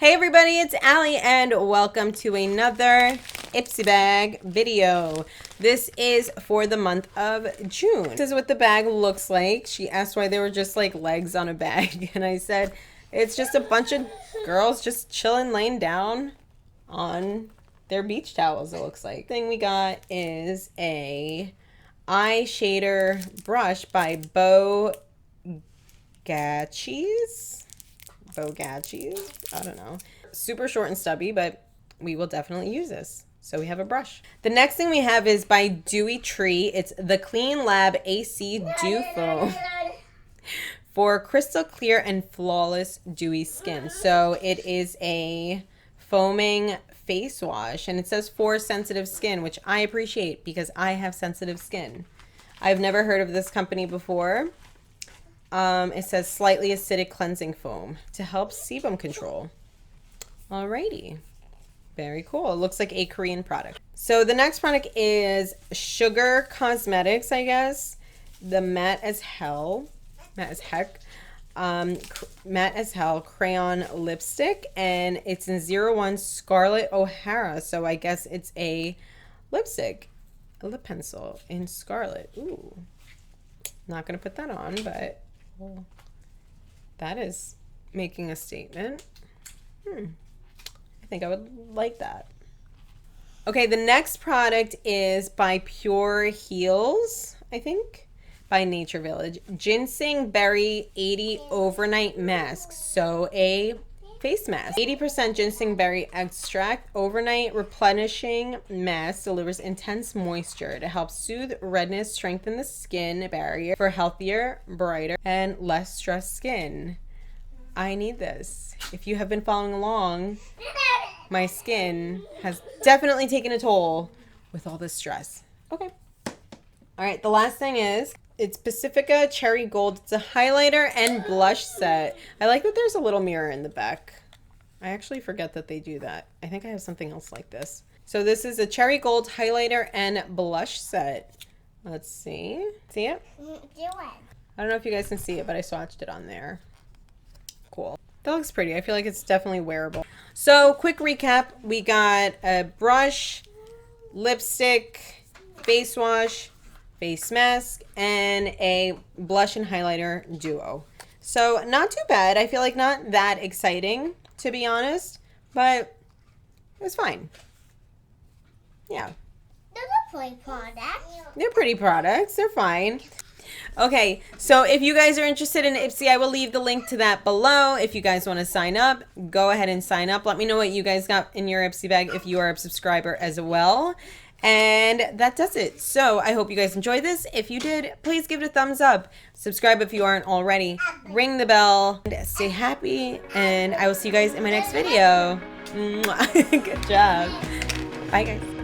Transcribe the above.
Hey everybody, it's Allie and welcome to another Ipsy Bag video. This is for the month of June. This is what the bag looks like. She asked why there were just like legs on a bag and I said it's just a bunch of girls just chilling, laying down on their beach towels, it looks like. The thing we got is a eye shader brush by Bogatchi's. I don't know. Super short and stubby, but we will definitely use this. So we have a brush. The next thing we have is by Dewy Tree. It's the Clean Lab AC Dew Foam for crystal clear and flawless dewy skin. So it is a foaming face wash and it says for sensitive skin, which I appreciate because I have sensitive skin. I've never heard of this company before. It says slightly acidic cleansing foam to help sebum control. Alrighty. Very cool. It looks like a Korean product. So the next product is Sugar Cosmetics, I guess. The Matte as Hell crayon lipstick, and it's in 01 Scarlett O'Hara. So I guess it's a lipstick, a lip pencil in Scarlet. Ooh, not gonna put that on, but that is making a statement. I think I would like that. Okay, the next product is by Pure Heals, I think, by Nature Village. Ginseng Berry 80 Overnight Mask. So a face mask. 80% ginseng berry extract. Overnight replenishing mask delivers intense moisture to help soothe redness, strengthen the skin barrier for healthier, brighter, and less stressed skin. I need this. If you have been following along, my skin has definitely taken a toll with all this stress. Okay. All right, the last thing is, it's Pacifica Cherry Gold. It's a highlighter and blush set. I like that there's a little mirror in the back. I actually forget that they do that. I think I have something else like this. So this is a Cherry Gold highlighter and blush set. Let's see. See it? I don't know if you guys can see it, but I swatched it on there. Cool. That looks pretty. I feel like it's definitely wearable. So quick recap. We got a brush, lipstick, face wash, face mask, and a blush and highlighter duo. So not too bad. I feel like not that exciting, to be honest, but it was fine. Yeah. Those are pretty products. They're pretty products. They're fine. Okay, so if you guys are interested in Ipsy, I will leave the link to that below. If you guys want to sign up, go ahead and sign up. Let me know what you guys got in your Ipsy bag if you are a subscriber as well. And that does it. So I hope you guys enjoyed this. If you did, please give it a thumbs up. Subscribe if you aren't already. Ring the bell. And stay happy. And I will see you guys in my next video. Good job. Bye, guys.